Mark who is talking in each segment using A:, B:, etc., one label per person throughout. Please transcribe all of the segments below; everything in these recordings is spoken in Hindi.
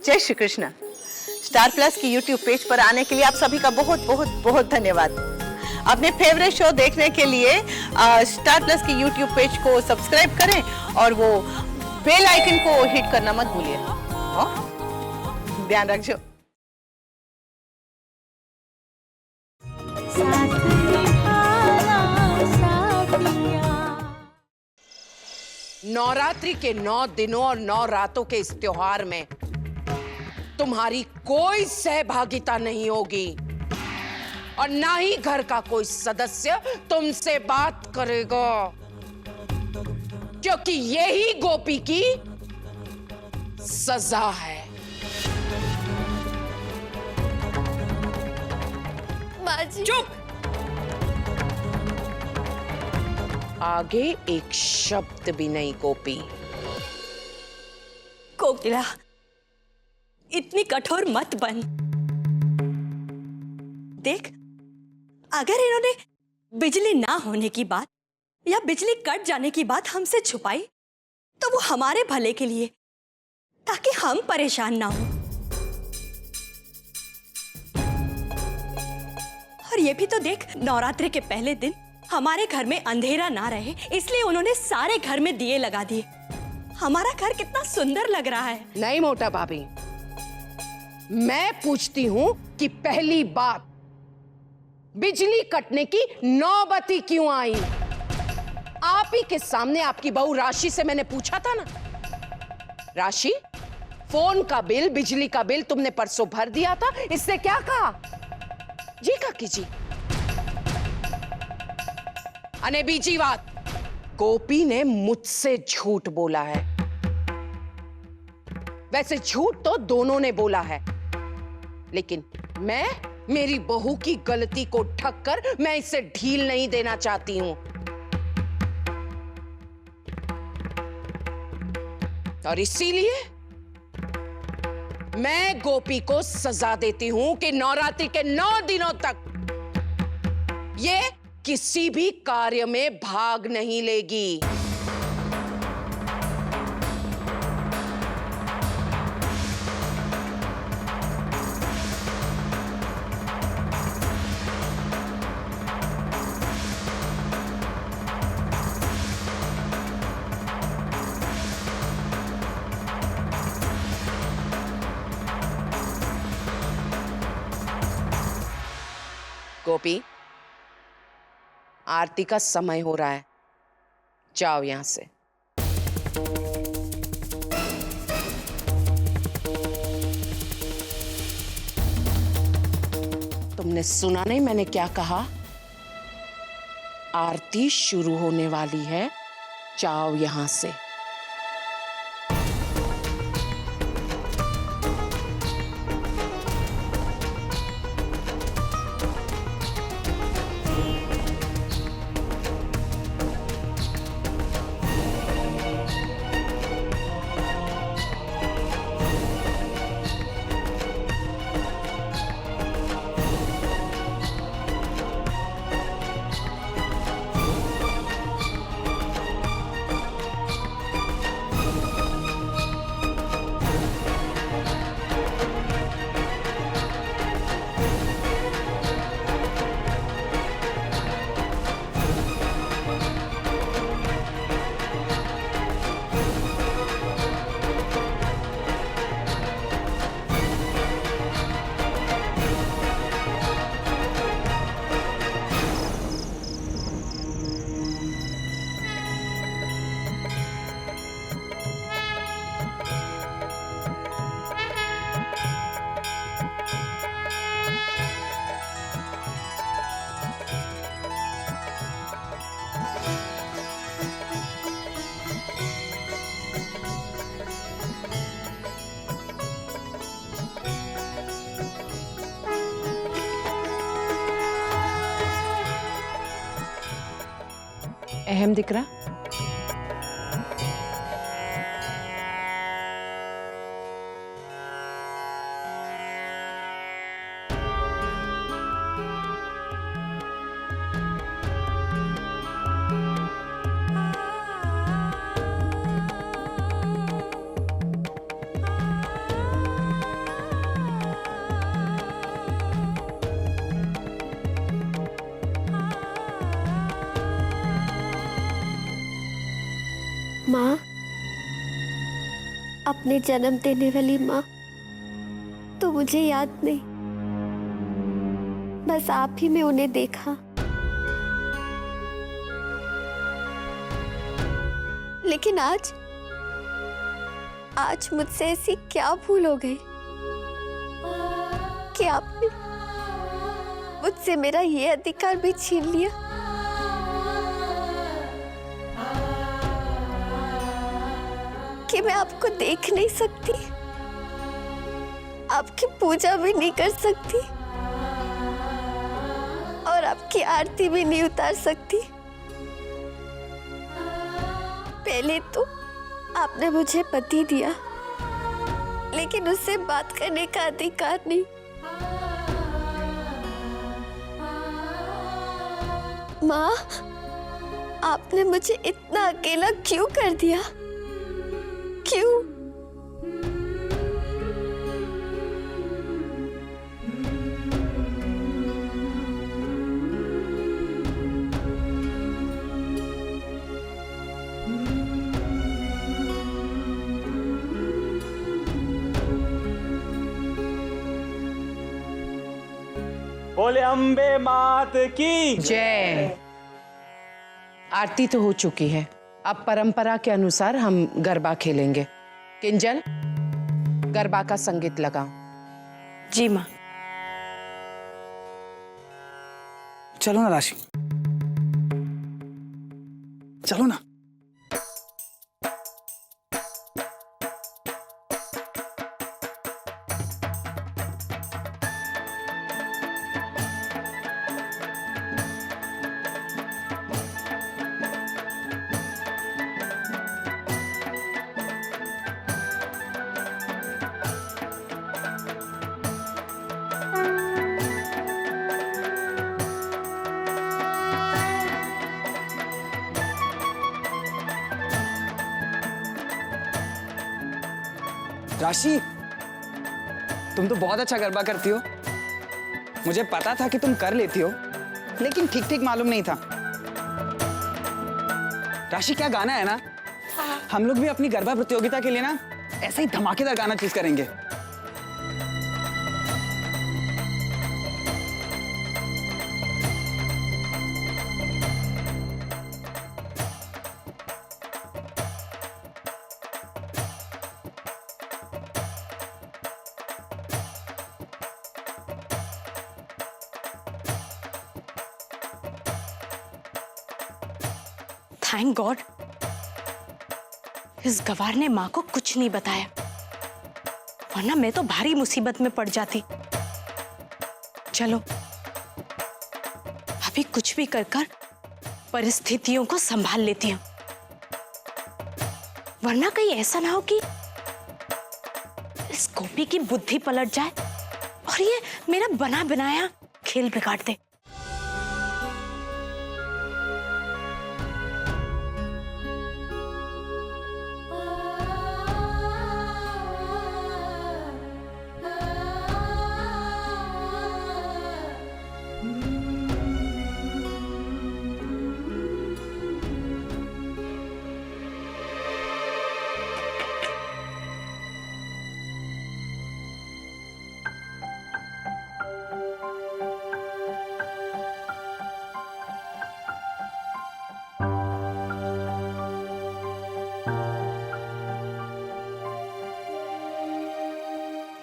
A: जय श्री कृष्ण। स्टार प्लस की यूट्यूब पेज पर आने के लिए आप सभी का बहुत बहुत बहुत धन्यवाद। अपने फेवरेट शो देखने के लिए स्टार प्लस की यूट्यूब पेज को सब्सक्राइब करें और वो बेल आइकन को हिट करना मत भूलिए। ध्यान रखिए।
B: नवरात्रि के 9 दिनों और 9 रातों के इस त्योहार में तुम्हारी कोई सहभागिता नहीं होगी और ना ही घर का कोई सदस्य तुमसे बात करेगा, क्योंकि यही गोपी की सजा है।
C: बाजी।
B: चुप। आगे एक शब्द भी नहीं गोपी।
C: कोकिला, इतनी कठोर मत बन। देख, अगर इन्होंने बिजली ना होने की बात या बिजली कट जाने की बात हमसे छुपाई तो वो हमारे भले के लिए, ताकि हम परेशान ना हो। और ये भी तो देख, नवरात्रि के पहले दिन हमारे घर में अंधेरा ना रहे इसलिए उन्होंने सारे घर में दिए लगा दिए। हमारा घर कितना सुंदर लग रहा है।
B: नहीं मोटा भाभी, मैं पूछती हूं कि पहली बात बिजली कटने की नौबत ही क्यों आई? आप ही के सामने आपकी बहू राशि से मैंने पूछा था ना, राशि फोन का बिल, बिजली का बिल तुमने परसों भर दिया था, इससे क्या कहा? जी काकी जी। अने बीजी बात, गोपी ने मुझसे झूठ बोला है। वैसे झूठ तो दोनों ने बोला है, लेकिन मैं मेरी बहू की गलती को ढक कर मैं इसे ढील नहीं देना चाहती हूं। और इसीलिए मैं गोपी को सजा देती हूं कि नवरात्रि के 9 दिनों तक ये किसी भी कार्य में भाग नहीं लेगी। गोपी, आरती का समय हो रहा है, जाओ यहां से। तुमने सुना नहीं मैंने क्या कहा? आरती शुरू होने वाली है, जाओ यहां से। अहम दिख रहा?
D: अपने जन्म देने वाली माँ तो मुझे याद नहीं, बस आप ही में उन्हें देखा। लेकिन आज मुझसे ऐसी क्या भूल हो गई कि आपने मुझसे मेरा ये अधिकार भी छीन लिया। कि मैं आपको देख नहीं सकती, आपकी पूजा भी नहीं कर सकती और आपकी आरती भी नहीं उतार सकती। पहले तो आपने मुझे पति दिया, लेकिन उससे बात करने का अधिकार नहीं। माँ, आपने मुझे इतना अकेला क्यों कर दिया? क्यों?
E: बोले अम्बे मात की
B: जय। आरती तो हो चुकी है, अब परंपरा के अनुसार हम गरबा खेलेंगे। किंजल, गरबा का संगीत लगाओ।
C: जी माँ।
E: चलो ना राशि, चलो ना। राशि, तुम तो बहुत अच्छा गरबा करती हो। मुझे पता था कि तुम कर लेती हो, लेकिन ठीक ठीक मालूम नहीं था। राशि, क्या गाना है ना, हम लोग भी अपनी गरबा प्रतियोगिता के लिए ना ऐसा ही धमाकेदार गाना चूज करेंगे।
C: थैंक गॉड, इस गवार ने माँ को कुछ नहीं बताया, वरना मैं तो भारी मुसीबत में पड़ जाती। चलो, अभी कुछ भी कर कर परिस्थितियों को संभाल लेती हूँ, वरना कहीं ऐसा ना हो कि इस गोपी की बुद्धि पलट जाए और ये मेरा बना बनाया खेल बिगाड़ दे।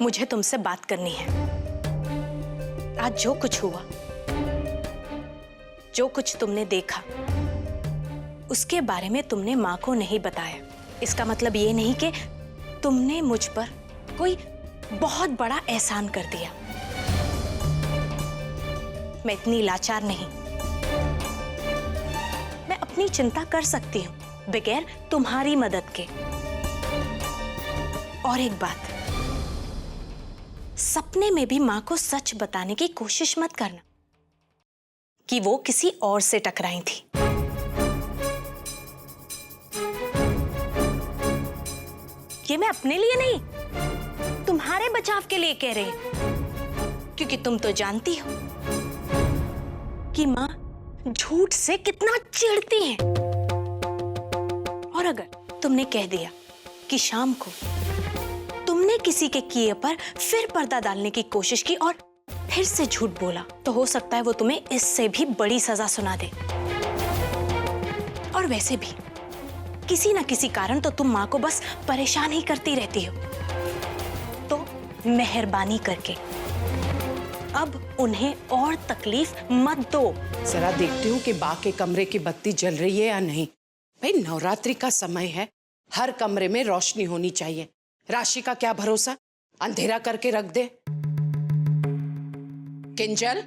C: मुझे तुमसे बात करनी है। आज जो कुछ हुआ, जो कुछ तुमने देखा, उसके बारे में तुमने माँ को नहीं बताया। इसका मतलब ये नहीं कि तुमने मुझ पर कोई बहुत बड़ा एहसान कर दिया। मैं इतनी लाचार नहीं, मैं अपनी चिंता कर सकती हूँ बगैर तुम्हारी मदद के। और एक बात, सपने में भी मां को सच बताने की कोशिश मत करना कि वो किसी और से टकराई थी। ये मैं अपने लिए नहीं, तुम्हारे बचाव के लिए कह रही हूं, क्योंकि तुम तो जानती हो कि मां झूठ से कितना चिढ़ती है। और अगर तुमने कह दिया कि शाम को
F: किसी के किए पर फिर पर्दा डालने की कोशिश की और फिर से झूठ बोला, तो हो सकता है वो तुम्हें इससे भी बड़ी सजा सुना दे। और वैसे भी किसी ना किसी कारण तो तुम माँ को बस परेशान ही करती रहती हो, तो मेहरबानी करके अब उन्हें और तकलीफ मत दो।
B: जरा देखती हूँ कि बा के कमरे की बत्ती जल रही है या नहीं। भाई नवरात्रि का समय है, हर कमरे में रोशनी होनी चाहिए। राशि का क्या भरोसा, अंधेरा करके रख दे। किंजल,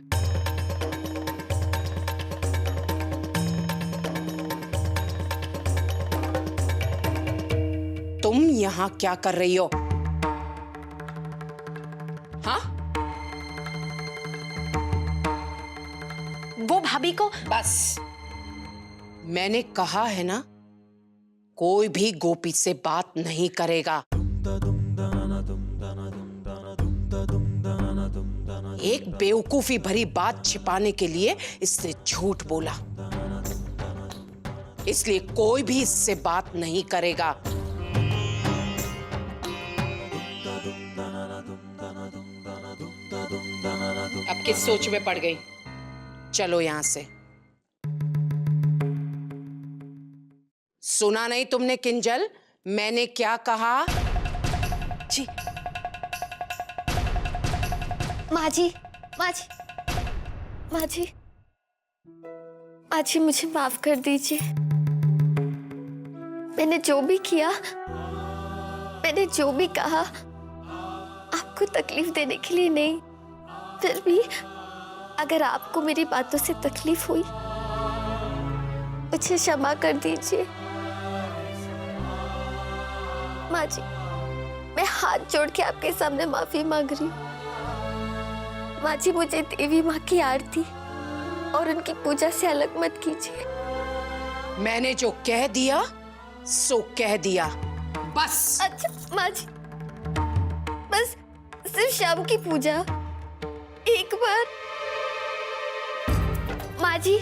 B: तुम यहाँ क्या कर रही हो? हाँ,
F: वो भाभी को
B: बस मैंने कहा है ना, कोई भी गोपी से बात नहीं करेगा। एक बेवकूफी भरी बात छिपाने के लिए इसने झूठ बोला, इसलिए कोई भी इससे बात नहीं करेगा। अब किस सोच में पड़ गई? चलो यहां से। सुना नहीं तुमने किंजल, मैंने क्या कहा?
F: जी
D: माँ जी, माँ जी, माँ जी, माँ जी मुझे माफ कर दीजिए। मैंने जो भी किया, मैंने जो भी कहा, आपको तकलीफ देने के लिए नहीं। फिर भी अगर आपको मेरी बातों से तकलीफ हुई, मुझे क्षमा कर दीजिए। माँ जी, मैं हाथ जोड़ के आपके सामने माफी मांग रही हूँ। माँ जी, मुझे देवी माँ की आरती और उनकी पूजा से अलग मत कीजिए।
B: मैंने जो कह दिया सो कह दिया, बस।
D: अच्छा माँ जी, बस सिर्फ शाम की पूजा एक बार। माँ जी,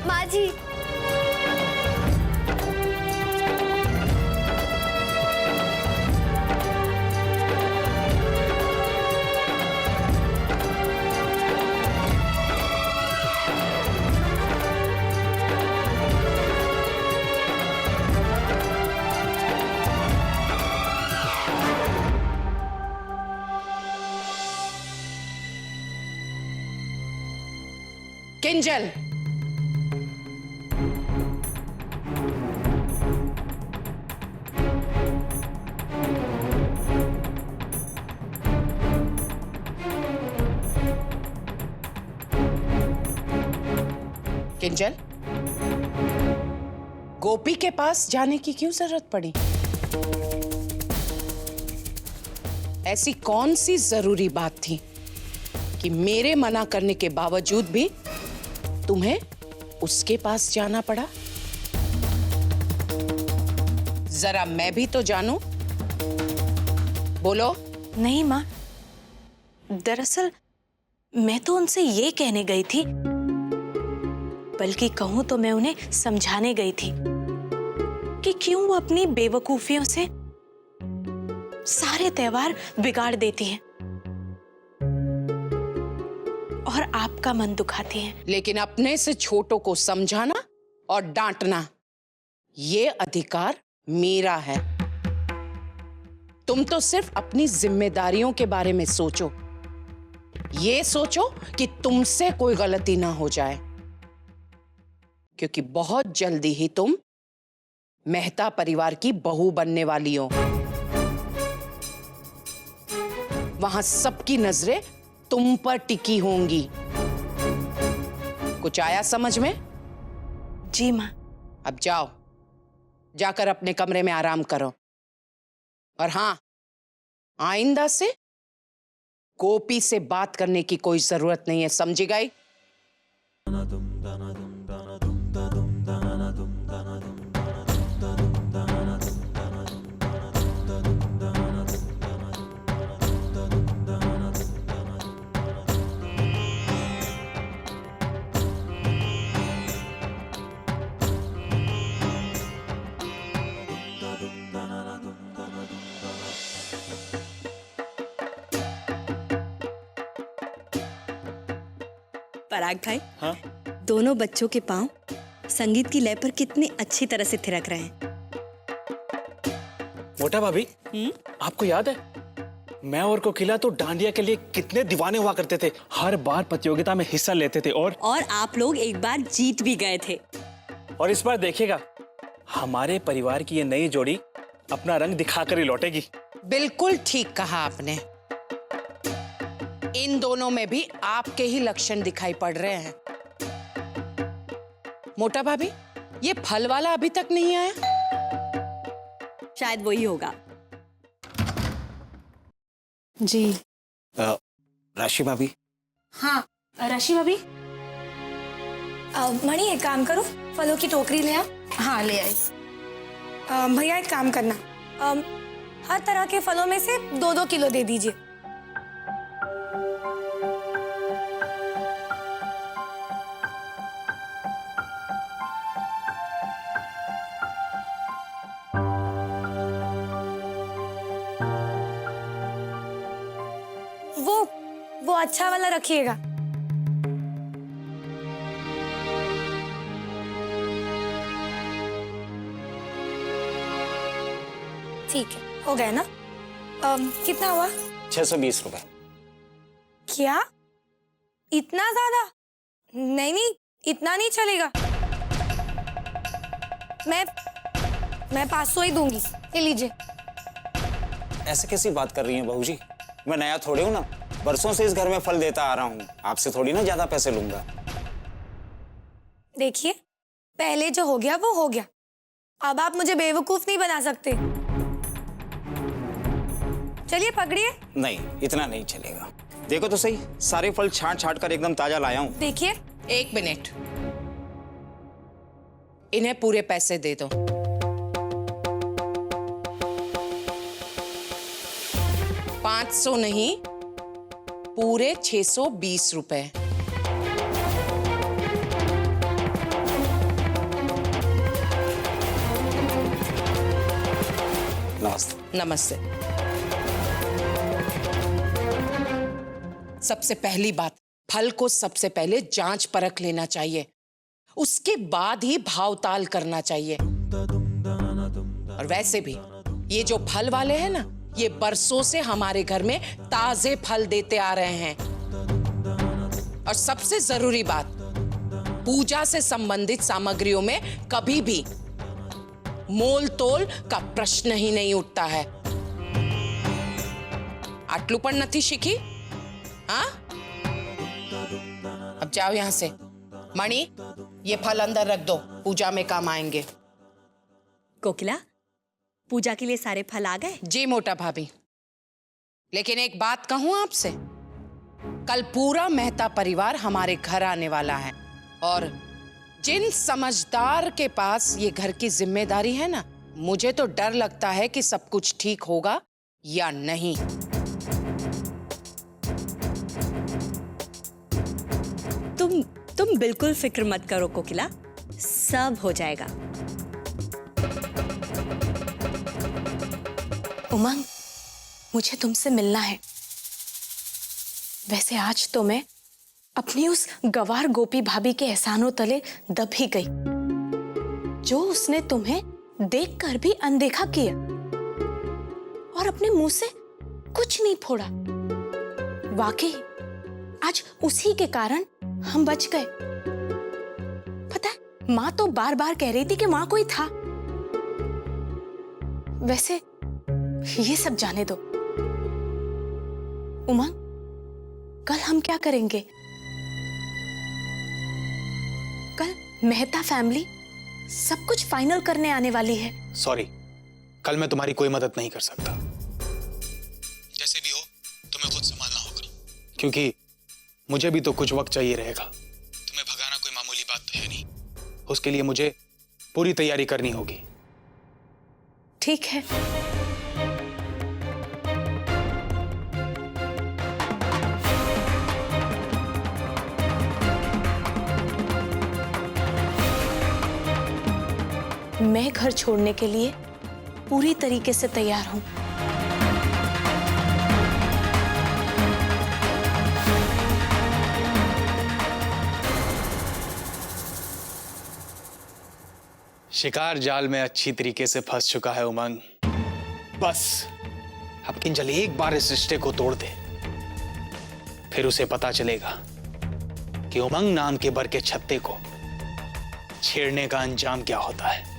D: माँ जी,
B: किंजल, किंजल, गोपी के पास जाने की क्यों जरूरत पड़ी? ऐसी कौन सी जरूरी बात थी कि मेरे मना करने के बावजूद भी तुम्हें उसके पास जाना पड़ा? जरा मैं भी तो जानूं। बोलो।
F: नहीं माँ, दरअसल मैं तो उनसे ये कहने गई थी, बल्कि कहूं तो मैं उन्हें समझाने गई थी कि क्यों वो अपनी बेवकूफियों से सारे त्योहार बिगाड़ देती हैं और आपका मन दुखाती हैं।
B: लेकिन अपने से छोटों को समझाना और डांटना, ये अधिकार मेरा है। तुम तो सिर्फ अपनी जिम्मेदारियों के बारे में सोचो। ये सोचो कि तुमसे कोई गलती ना हो जाए, क्योंकि बहुत जल्दी ही तुम मेहता परिवार की बहू बनने वाली हो। वहां सबकी नजरें तुम पर टिकी होंगी। कुछ आया समझ में?
F: जी माँ।
B: अब जाओ, जाकर अपने कमरे में आराम करो। और हाँ, आइंदा से गोपी से बात करने की कोई जरूरत नहीं है, समझी गई?
C: पराग भाई,
G: हाँ?
C: दोनों बच्चों के पांव संगीत की लय पर कितनी अच्छी तरह से थिरक रहे हैं।
G: मोटा भाभी, आपको याद है मैं और कोकिला तो डांडिया के लिए कितने दीवाने हुआ करते थे। हर बार प्रतियोगिता में हिस्सा लेते थे और
C: आप लोग एक बार जीत भी गए थे।
G: और इस बार देखिएगा हमारे परिवार की ये नई जोड़ी अपना रंग दिखाकर ही लौटेगी।
B: बिल्कुल ठीक कहा आपने। इन दोनों में भी आपके ही लक्षण दिखाई पड़ रहे हैं। मोटा भाभी, ये फल वाला अभी तक नहीं आया।
C: शायद वही होगा।
F: जी
G: राशि भाभी,
F: हाँ राशि भाभी।
H: मणि एक काम करो, फलों की टोकरी ले आ।
F: हाँ ले आई।
H: भैया एक काम करना, हर तरह के फलों में से 2-2 किलो दे दीजिए। वो अच्छा वाला रखिएगा। ठीक है, हो गया ना? कितना हुआ?
G: 620 रुपए।
H: क्या? इतना ज्यादा? नहीं नहीं, इतना नहीं चलेगा। मैं 500 ही दूंगी। ये लीजिए।
I: ऐसे कैसी बात कर रही हैं बहू जी? मैं नया थोड़ी हूँ ना, बरसों से इस घर में फल देता आ रहा हूँ। आपसे थोड़ी ना ज्यादा पैसे लूंगा।
H: देखिए, पहले जो हो गया वो हो गया। अब आप मुझे बेवकूफ नहीं बना सकते। चलिए पकड़िए।
I: नहीं, इतना नहीं चलेगा। देखो तो सही, सारे फल छांट छांट कर एकदम ताजा लाया हूँ।
H: देखिए।
B: 1 मिनट, इन्हें पूरे पैसे दे दो। $500 नहीं, पूरे 620 रुपए।
I: नमस्ते।
B: नमस्ते। सबसे पहली बात, फल को सबसे पहले जांच परख लेना चाहिए, उसके बाद ही भाव ताल करना चाहिए। और वैसे भी ये जो फल वाले हैं ना, ये बरसों से हमारे घर में ताजे फल देते आ रहे हैं। और सबसे जरूरी बात, पूजा से संबंधित सामग्रियों में कभी भी मोल तोल का प्रश्न ही नहीं उठता है। आटलू पण नथी शीखी? हाँ, अब जाओ यहां से। मणि, ये फल अंदर रख दो, पूजा में काम आएंगे।
C: कोकिला, पूजा के लिए सारे फल आ गए?
B: जी मोटा भाभी, लेकिन एक बात कहूं आपसे, कल पूरा मेहता परिवार हमारे घर आने वाला है और जिन समझदार के पास ये घर की जिम्मेदारी है ना, मुझे तो डर लगता है कि सब कुछ ठीक होगा या नहीं।
C: तुम बिल्कुल फिक्र मत करो कोकिला, सब हो जाएगा।
F: उमंग, मुझे तुमसे मिलना है। वैसे आज तो मैं अपनी उस गवार गोपी भाभी के एहसानों तले दब ही गई, जो उसने तुम्हें देखकर भी अनदेखा किया और अपने मुंह से कुछ नहीं फोड़ा। वाकई आज उसी के कारण हम बच गए। पता है, माँ तो बार बार कह रही थी कि वहां कोई था। वैसे ये सब जाने दो। उमंग, कल हम क्या करेंगे? कल मेहता फैमिली सब कुछ फाइनल करने आने वाली है।
J: सॉरी, कल मैं तुम्हारी कोई मदद नहीं कर सकता। जैसे भी हो तुम्हें खुद संभालना होगा, क्योंकि मुझे भी तो कुछ वक्त चाहिए रहेगा। तुम्हें भगाना कोई मामूली बात तो है नहीं, उसके लिए मुझे पूरी तैयारी करनी होगी।
F: ठीक है। मैं घर छोड़ने के लिए पूरी तरीके से तैयार हूं।
J: शिकार जाल में अच्छी तरीके से फंस चुका है उमंग। बस अब किंजल एक बार इस रिश्ते को तोड़ दे, फिर उसे पता चलेगा कि उमंग नाम के बर के छत्ते को छेड़ने का अंजाम क्या होता है।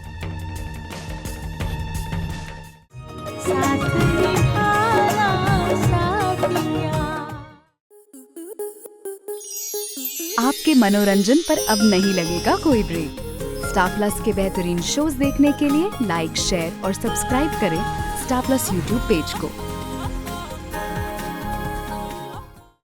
K: आपके मनोरंजन पर अब नहीं लगेगा कोई ब्रेक। स्टार प्लस के बेहतरीन शोज देखने के लिए लाइक, शेयर और सब्सक्राइब करें स्टार प्लस यूट्यूब पेज को।